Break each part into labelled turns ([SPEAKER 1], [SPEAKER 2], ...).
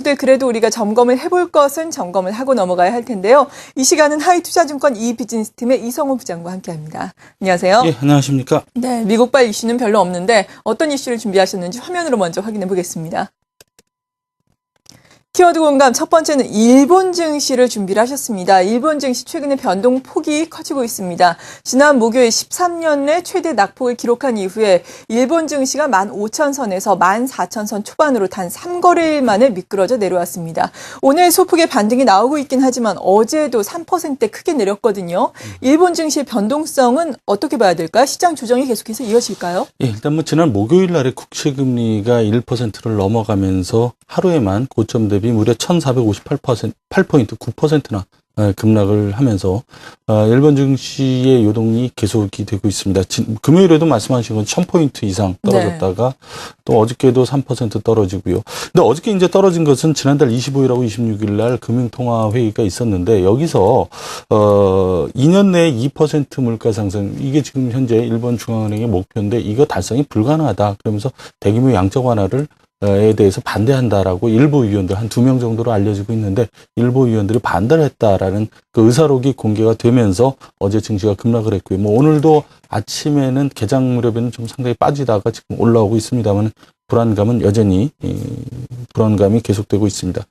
[SPEAKER 1] 근데 그래도 우리가 점검을 해볼 것은 점검을 하고 넘어가야 할 텐데요. 이 시간은 하이투자증권 이비즈니스팀의 이성호 부장과 함께합니다. 안녕하세요.
[SPEAKER 2] 예, 안녕하십니까.
[SPEAKER 1] 네, 미국발 이슈는 별로 없는데 어떤 이슈를 준비하셨는지 화면으로 먼저 확인해 보겠습니다. 키워드 공감 첫 번째는 일본 증시를 준비를 하셨습니다. 일본 증시 최근에 변동폭이 커지고 있습니다. 지난 목요일 13년 내 최대 낙폭을 기록한 이후에 일본 증시가 15,000선에서 14,000선 초반으로 단 3거래일 만에 미끄러져 내려왔습니다. 오늘 소폭의 반등이 나오고 있긴 하지만 어제도 3%대 크게 내렸거든요. 일본 증시의 변동성은 어떻게 봐야 될까요? 시장 조정이 계속해서 이어질까요?
[SPEAKER 2] 예, 일단 지난 목요일 날에 국채금리가 1%를 넘어가면서 하루에만 고점 대비 무려 1,458%, 9%나 급락을 하면서 일본 증시의 요동이 계속이 되고 있습니다. 금요일에도 말씀하신 건 1,000포인트 이상 떨어졌다가 또 어저께도 3% 떨어지고요. 근데 어저께 이제 떨어진 것은 지난달 25일하고 26일 날 금융통화회의가 있었는데 여기서 2년 내에 2% 물가 상승, 이게 지금 현재 일본 중앙은행의 목표인데 이거 달성이 불가능하다. 그러면서 대규모 양적 완화를 에 대해서 반대한다라고 일부 위원들 한 2명 정도로 알려지고 있는데 일부 위원들이 반대를 했다라는 그 의사록이 공개가 되면서 어제 증시가 급락을 했고요. 뭐 오늘도 아침에는 개장 무렵에는 좀 상당히 빠지다가 지금 올라오고 있습니다만 불안감은 여전히 불안감이 계속되고 있습니다.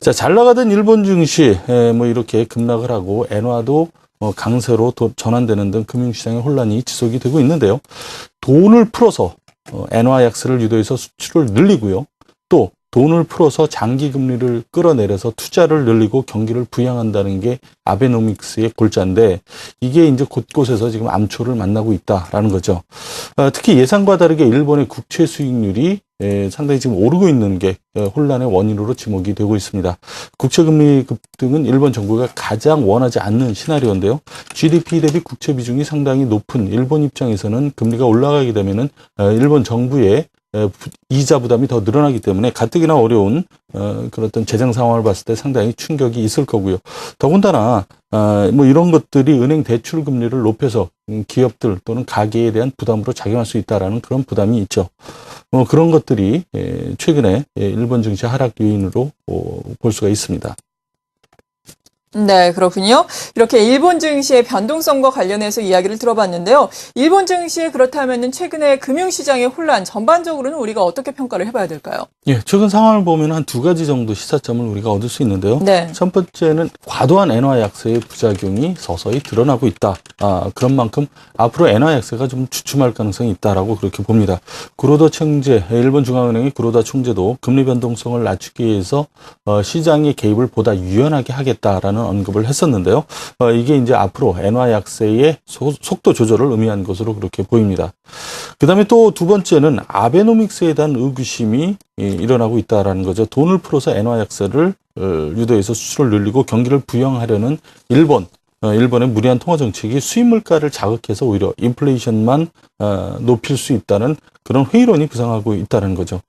[SPEAKER 2] 자, 잘 나가던 일본 증시 뭐 이렇게 급락을 하고 엔화도 강세로 전환되는 등 금융시장의 혼란이 지속이 되고 있는데요. 돈을 풀어서 엔화 약세를 유도해서 수출을 늘리고요. 또 돈을 풀어서 장기 금리를 끌어내려서 투자를 늘리고 경기를 부양한다는 게 아베노믹스의 골자인데 이게 이제 곳곳에서 지금 암초를 만나고 있다라는 거죠. 특히 예상과 다르게 일본의 국채 수익률이 상당히 지금 오르고 있는 게 혼란의 원인으로 지목이 되고 있습니다. 국채 금리 급등은 일본 정부가 가장 원하지 않는 시나리오인데요. GDP 대비 국채 비중이 상당히 높은 일본 입장에서는 금리가 올라가게 되면은 일본 정부의 이자 부담이 더 늘어나기 때문에 가뜩이나 어려운 그런 재정 상황을 봤을 때 상당히 충격이 있을 거고요. 더군다나 뭐 이런 것들이 은행 대출 금리를 높여서 기업들 또는 가계에 대한 부담으로 작용할 수 있다라는 그런 부담이 있죠. 그런 것들이 최근에 일본 증시 하락 요인으로 볼 수가 있습니다.
[SPEAKER 1] 네, 그렇군요. 이렇게 일본 증시의 변동성과 관련해서 이야기를 들어봤는데요. 일본 증시에 그렇다면은 최근에 금융시장의 혼란 전반적으로는 우리가 어떻게 평가를 해봐야 될까요?
[SPEAKER 2] 예, 최근 상황을 보면 한 두 가지 정도 시사점을 우리가 얻을 수 있는데요.
[SPEAKER 1] 네.
[SPEAKER 2] 첫 번째는 과도한 엔화 약세의 부작용이 서서히 드러나고 있다. 그런 만큼 앞으로 엔화 약세가 좀 주춤할 가능성이 있다라고 그렇게 봅니다. 구로다 총재, 일본 중앙은행의 구로다 총재도 금리 변동성을 낮추기 위해서 시장의 개입을 보다 유연하게 하겠다라는 언급을 했었는데요. 이게 이제 앞으로 엔화 약세의 속도 조절을 의미한 것으로 그렇게 보입니다. 그다음에 또 두 번째는 아베노믹스에 대한 의구심이 일어나고 있다라는 거죠. 돈을 풀어서 엔화 약세를 유도해서 수출을 늘리고 경기를 부양하려는 일본의 무리한 통화 정책이 수입 물가를 자극해서 오히려 인플레이션만 높일 수 있다는 그런 회의론이 부상하고 있다는 거죠.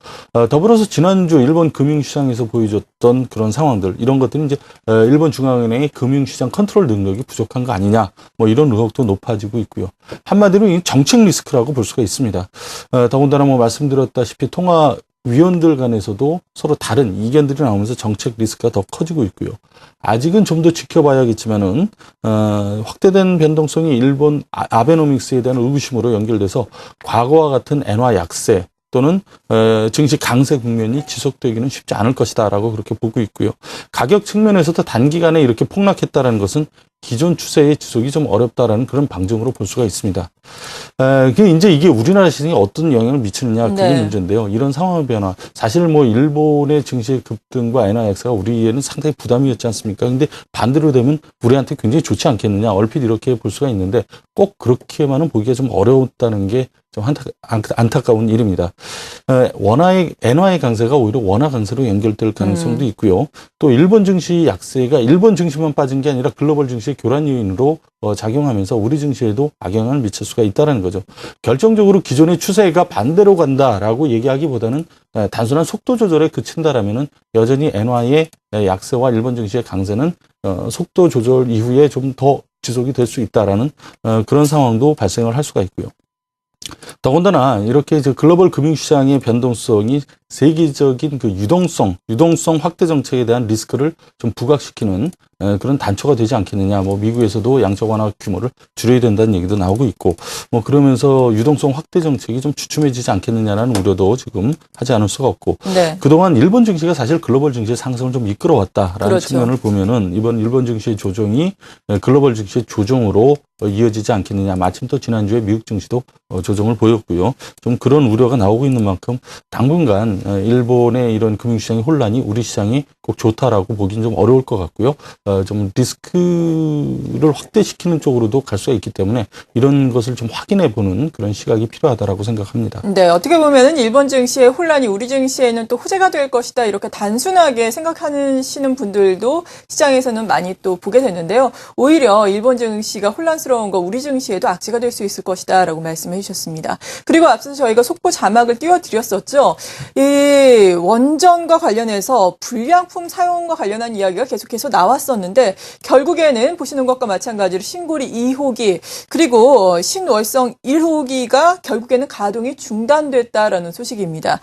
[SPEAKER 2] 더불어서 지난주 일본 금융시장에서 보여줬던 그런 상황들, 이런 것들이 이제 일본 중앙은행의 금융시장 컨트롤 능력이 부족한 거 아니냐, 뭐 이런 의혹도 높아지고 있고요. 한마디로 이 정책 리스크라고 볼 수가 있습니다. 더군다나 뭐 말씀드렸다시피 위원들 간에서도 서로 다른 이견들이 나오면서 정책 리스크가 더 커지고 있고요. 아직은 좀 더 지켜봐야겠지만은 확대된 변동성이 일본 아베노믹스에 대한 의구심으로 연결돼서 과거와 같은 엔화 약세 또는 증시 강세 국면이 지속되기는 쉽지 않을 것이다라고 그렇게 보고 있고요. 가격 측면에서도 단기간에 이렇게 폭락했다라는 것은 기존 추세의 지속이 좀 어렵다라는 그런 방증으로 볼 수가 있습니다. 이제 이게 우리나라 시장에 어떤 영향을 미치느냐, 그게 문제인데요. 이런 상황의 변화. 사실 뭐 일본의 증시의 급등과 엔화 약세가 우리에는 상당히 부담이었지 않습니까? 근데 반대로 되면 우리한테 굉장히 좋지 않겠느냐. 얼핏 이렇게 볼 수가 있는데 꼭 그렇게만은 보기가 좀 어려웠다는 게 좀 안타까운 일입니다. 엔화의 강세가 오히려 원화 강세로 연결될 가능성도 있고요. 또 일본 증시 약세가 일본 증시만 빠진 게 아니라 글로벌 증시의 교란 요인으로 작용하면서 우리 증시에도 악영향을 미칠 수가 있다는 거죠. 결정적으로 기존의 추세가 반대로 간다라고 얘기하기보다는 단순한 속도 조절에 그친다라면은 여전히 엔화의 약세와 일본 증시의 강세는 속도 조절 이후에 좀 더 지속이 될 수 있다라는 그런 상황도 발생을 할 수가 있고요. 더군다나 이렇게 이제 글로벌 금융시장의 변동성이 세계적인 그 유동성 확대 정책에 대한 리스크를 좀 부각시키는 그런 단초가 되지 않겠느냐. 뭐 미국에서도 양적 완화 규모를 줄여야 된다는 얘기도 나오고 있고, 뭐 그러면서 유동성 확대 정책이 좀 주춤해지지 않겠느냐라는 우려도 지금 하지 않을 수가 없고,
[SPEAKER 1] 네.
[SPEAKER 2] 그동안 일본 증시가 사실 글로벌 증시의 상승을 좀 이끌어왔다라는
[SPEAKER 1] 그렇죠.
[SPEAKER 2] 측면을 보면은 이번 일본 증시의 조정이 글로벌 증시의 조정으로 이어지지 않겠느냐. 마침 또 지난주에 미국 증시도 조정을 보였고요. 좀 그런 우려가 나오고 있는 만큼 당분간 일본의 이런 금융시장의 혼란이 우리 시장이 꼭 좋다라고 보기는 좀 어려울 것 같고요. 좀 리스크를 확대시키는 쪽으로도 갈 수가 있기 때문에 이런 것을 좀 확인해 보는 그런 시각이 필요하다라고 생각합니다.
[SPEAKER 1] 네, 어떻게 보면은 일본 증시의 혼란이 우리 증시에는 또 호재가 될 것이다 이렇게 단순하게 생각하시는 분들도 시장에서는 많이 또 보게 되는데요. 오히려 일본 증시가 혼란스러운 거 우리 증시에도 악재가 될 수 있을 것이다라고 말씀해 주셨습니다. 그리고 앞서서 저희가 속보 자막을 띄워드렸었죠. 이 원전과 관련해서 불량품 사용과 관련한 이야기가 계속해서 나왔었는데 결국에는 보시는 것과 마찬가지로 신고리 2호기 그리고 신월성 1호기가 결국에는 가동이 중단됐다라는 소식입니다.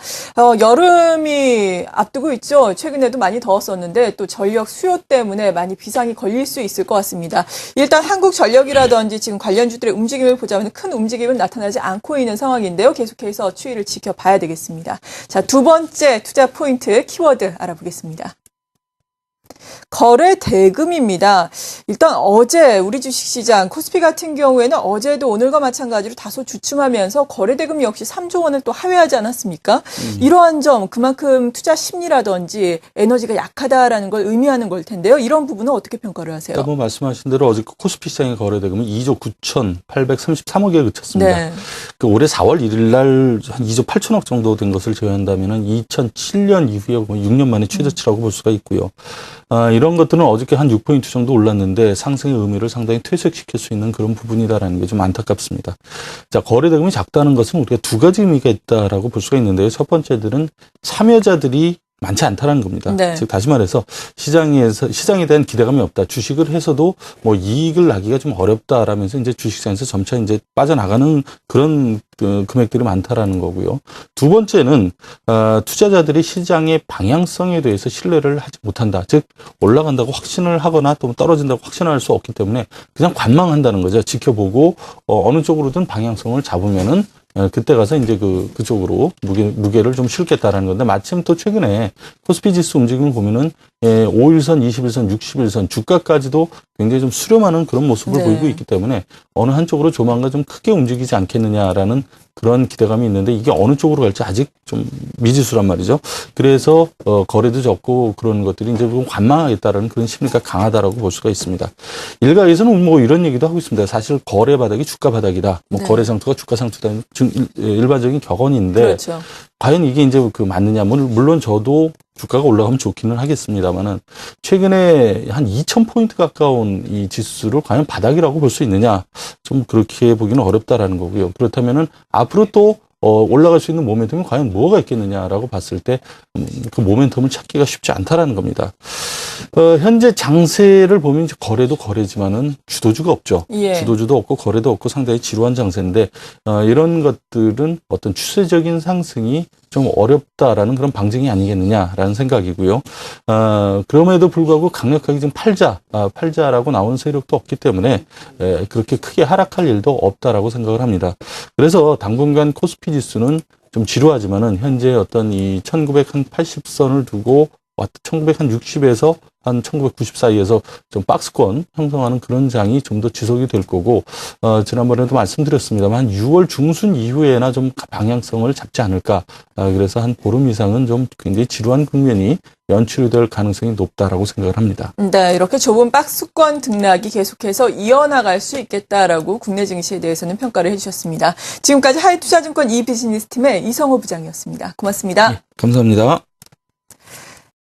[SPEAKER 1] 여름이 앞두고 있죠. 최근에도 많이 더웠었는데 또 전력 수요 때문에 많이 비상이 걸릴 수 있을 것 같습니다. 일단 한국전력이라든지 지금 관련주들의 움직임을 보자면 큰 움직임은 나타나지 않고 있는 상황인데요. 계속해서 추이를 지켜봐야 되겠습니다. 자, 두 번째 투자 포인트 키워드 알아보겠습니다. 거래 대금입니다. 일단 어제 우리 주식시장 코스피 같은 경우에는 어제도 오늘과 마찬가지로 다소 주춤하면서 거래 대금 역시 3조 원을 또 하회하지 않았습니까? 이러한 점 그만큼 투자 심리라든지 에너지가 약하다라는 걸 의미하는 걸 텐데요. 이런 부분은 어떻게 평가를 하세요?
[SPEAKER 2] 그러니까 뭐 말씀하신 대로 어제 코스피 시장의 거래 대금은 2조 9,833억에 그쳤습니다.
[SPEAKER 1] 네.
[SPEAKER 2] 그 올해 4월 1일 날 한 2조 8천억 정도 된 것을 제외한다면은 2007년 이후에 6년 만에 최저치라고 볼 수가 있고요. 이런 것들은 어저께 한 6포인트 정도 올랐는데 상승의 의미를 상당히 퇴색시킬 수 있는 그런 부분이다라는 게 좀 안타깝습니다. 자, 거래 대금이 작다는 것은 우리가 두 가지 의미가 있다라고 볼 수가 있는데요. 첫 번째들은 참여자들이 많지 않다는 겁니다.
[SPEAKER 1] 네.
[SPEAKER 2] 즉 다시 말해서 시장에 대한 기대감이 없다. 주식을 해서도 뭐 이익을 나기가 좀 어렵다라면서 이제 주식시장에서 점차 이제 빠져나가는 그런 금액들이 많다라는 거고요. 두 번째는 투자자들이 시장의 방향성에 대해서 신뢰를 하지 못한다. 즉 올라간다고 확신을 하거나 또 떨어진다고 확신할 수 없기 때문에 그냥 관망한다는 거죠. 지켜보고 어느 쪽으로든 방향성을 잡으면은 그때 가서 이제 그쪽으로 무게를 좀 실겠다라는 건데 마침 또 최근에 코스피 지수 움직임을 보면은 5일선, 21선, 61선 주가까지도 굉장히 좀 수렴하는 그런 모습을
[SPEAKER 1] 네.
[SPEAKER 2] 보이고 있기 때문에 어느 한쪽으로 조만간 좀 크게 움직이지 않겠느냐라는 그런 기대감이 있는데 이게 어느 쪽으로 갈지 아직 좀 미지수란 말이죠. 그래서 거래도 적고 그런 것들이 이제 좀 관망하겠다라는 그런 심리가 강하다라고 볼 수가 있습니다. 일각에서는 뭐 이런 얘기도 하고 있습니다. 사실 거래 바닥이 주가 바닥이다. 뭐
[SPEAKER 1] 네.
[SPEAKER 2] 거래 상투가 주가 상투다. 일반적인 격언인데
[SPEAKER 1] 그렇죠.
[SPEAKER 2] 과연 이게 이제 맞느냐. 물론 저도 주가가 올라가면 좋기는 하겠습니다만은 최근에 한 2,000포인트 가까운 이 지수를 과연 바닥이라고 볼 수 있느냐. 좀 그렇게 보기는 어렵다라는 거고요. 그렇다면은 앞으로 또 올라갈 수 있는 모멘텀이 과연 뭐가 있겠느냐라고 봤을 때 그 모멘텀을 찾기가 쉽지 않다라는 겁니다. 현재 장세를 보면 이제 거래도 거래지만은 주도주가 없죠.
[SPEAKER 1] 예.
[SPEAKER 2] 주도주도 없고 거래도 없고 상당히 지루한 장세인데 이런 것들은 어떤 추세적인 상승이 좀 어렵다라는 그런 방증이 아니겠느냐라는 생각이고요. 그럼에도 불구하고 강력하게 지금 팔자라고 나오는 세력도 없기 때문에 그렇게 크게 하락할 일도 없다라고 생각을 합니다. 그래서 당분간 코스피 지수는 좀 지루하지만은 현재 어떤 이 1980선을 두고 1960에서 한 1990 사이에서 좀 박스권 형성하는 그런 장이 좀 더 지속이 될 거고, 지난번에도 말씀드렸습니다만 6월 중순 이후에나 좀 방향성을 잡지 않을까. 그래서 한 보름 이상은 좀 굉장히 지루한 국면이 연출이 될 가능성이 높다라고 생각을 합니다.
[SPEAKER 1] 네, 이렇게 좁은 박스권 등락이 계속해서 이어나갈 수 있겠다라고 국내 증시에 대해서는 평가를 해주셨습니다. 지금까지 하이투자증권 이비즈니스팀의 이성호 부장이었습니다. 고맙습니다.
[SPEAKER 2] 네, 감사합니다.